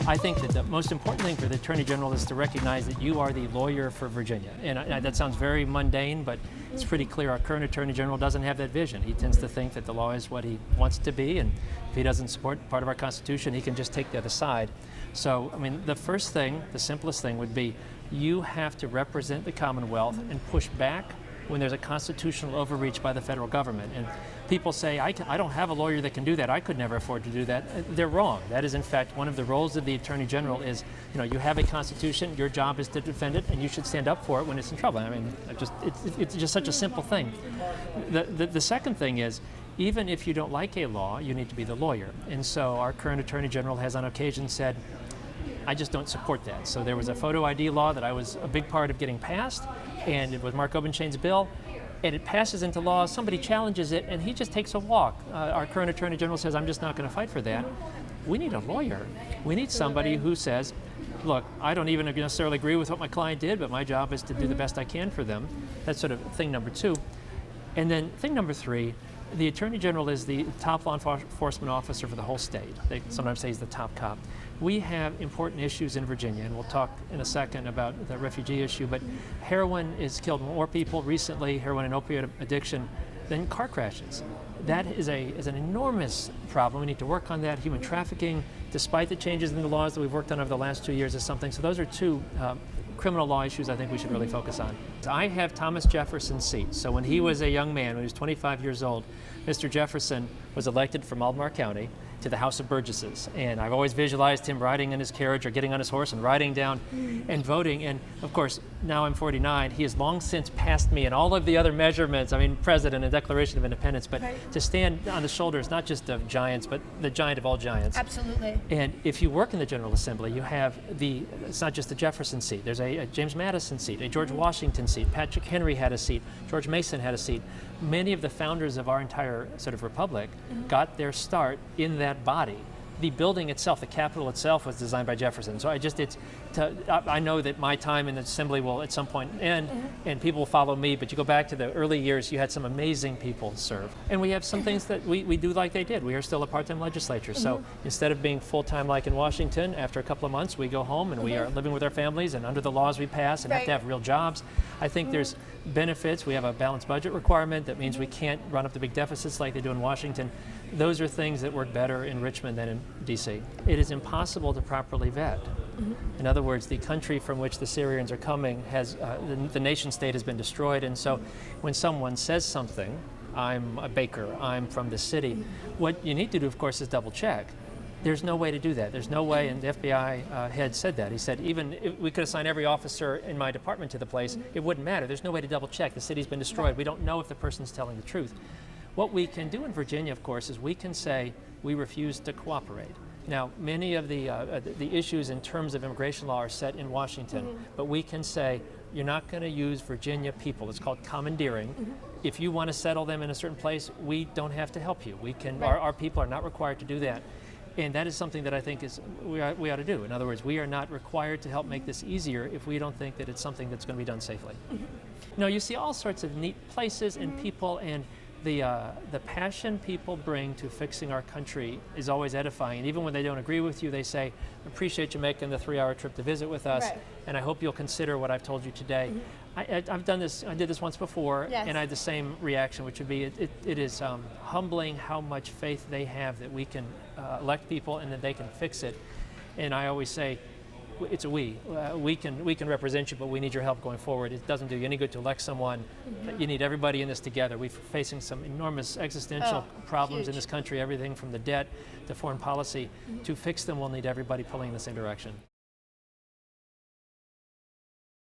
I think that the most important thing for the Attorney General is to recognize that you are the lawyer for Virginia. And that sounds very mundane, but it's pretty clear our current Attorney General doesn't have that vision. He tends to think that the law is what he wants it to be, and if he doesn't support part of our Constitution, he can just take the other side. So, I mean, the first thing, the simplest thing would be you have to represent the Commonwealth and push back when there's a constitutional overreach by the federal government. And people say, I don't have a lawyer that can do that. I could never afford to do that. They're wrong. That is, in fact, one of the roles of the Attorney General is, you have a Constitution, your job is to defend it, and you should stand up for it when it's in trouble. I mean, it's just such a simple thing. The second thing is, even if you don't like a law, you need to be the lawyer. And so our current Attorney General has on occasion said, I just don't support that. So there was a photo ID law that I was a big part of getting passed, and it was Mark Obenshain's bill, and it passes into law, somebody challenges it, and he just takes a walk. Our current Attorney General says, I'm just not going to fight for that. We need a lawyer. We need somebody who says, look, I don't even necessarily agree with what my client did, but my job is to do the best I can for them. That's sort of thing number two. And then thing number three, the Attorney General is the top law enforcement officer for the whole state. They sometimes say he's the top cop. We have important issues in Virginia, and we'll talk in a second about the refugee issue, but heroin has killed more people recently, heroin and opioid addiction, than car crashes. That is an enormous problem. We need to work on that. Human trafficking, despite the changes in the laws that we've worked on over the last 2 years, is something. So those are two criminal law issues I think we should really focus on. I have Thomas Jefferson's seat. So when he was a young man, when he was 25 years old, Mr. Jefferson was elected from Albemarle County to the House of Burgesses. And I've always visualized him riding in his carriage or getting on his horse and riding down and voting. And of course, now I'm 49, he has long since passed me in all of the other measurements. I mean, President and Declaration of Independence, but to stand on the shoulders, not just of giants, but the giant of all giants. Absolutely. And if you work in the General Assembly, you have it's not just the Jefferson seat, there's a James Madison seat, a George Washington seat, Patrick Henry had a seat, George Mason had a seat. Many of the founders of our entire sort of republic got their start in that body. The building itself, the Capitol itself, was designed by Jefferson. So I know that my time in the Assembly will at some point end, and people will follow me, but you go back to the early years, you had some amazing people serve. And we have some things that we do like they did. We are still a part-time legislature. So instead of being full-time like in Washington, after a couple of months, we go home and we are living with our families and under the laws we pass and have to have real jobs. I think there's benefits. We have a balanced budget requirement. That means we can't run up the big deficits like they do in Washington. Those are things that work better in Richmond than in D.C. It is impossible to properly vet. In other words, the country from which the Syrians are coming has, the nation state has been destroyed, and so when someone says something, I'm a baker, I'm from the city, what you need to do, of course, is double check. There's no way to do that. There's no way, and the FBI head said that. He said, even if we could assign every officer in my department to the place, it wouldn't matter. There's no way to double check. The city's been destroyed. We don't know if the person's telling the truth. What we can do in Virginia, of course, is we can say we refuse to cooperate. Now, many of the issues in terms of immigration law are set in Washington, but we can say you're not going to use Virginia people. It's called commandeering. If you want to settle them in a certain place, we don't have to help you. We can. Our people are not required to do that. And that is something that I think we ought to do. In other words, we are not required to help make this easier if we don't think that it's something that's going to be done safely. You see all sorts of neat places and people, and the passion people bring to fixing our country is always edifying. And even when they don't agree with you, they say, appreciate you making the 3-hour trip to visit with us, and I hope you'll consider what I've told you today. I've done this, I did this once before, and I had the same reaction, which would be, it is humbling how much faith they have that we can elect people and that they can fix it. And I always say, it's a we. We can represent you, but we need your help going forward. It doesn't do you any good to elect someone. You need everybody in this together. We're facing some enormous existential problems in this country, everything from the debt to foreign policy. To fix them, we'll need everybody pulling in the same direction.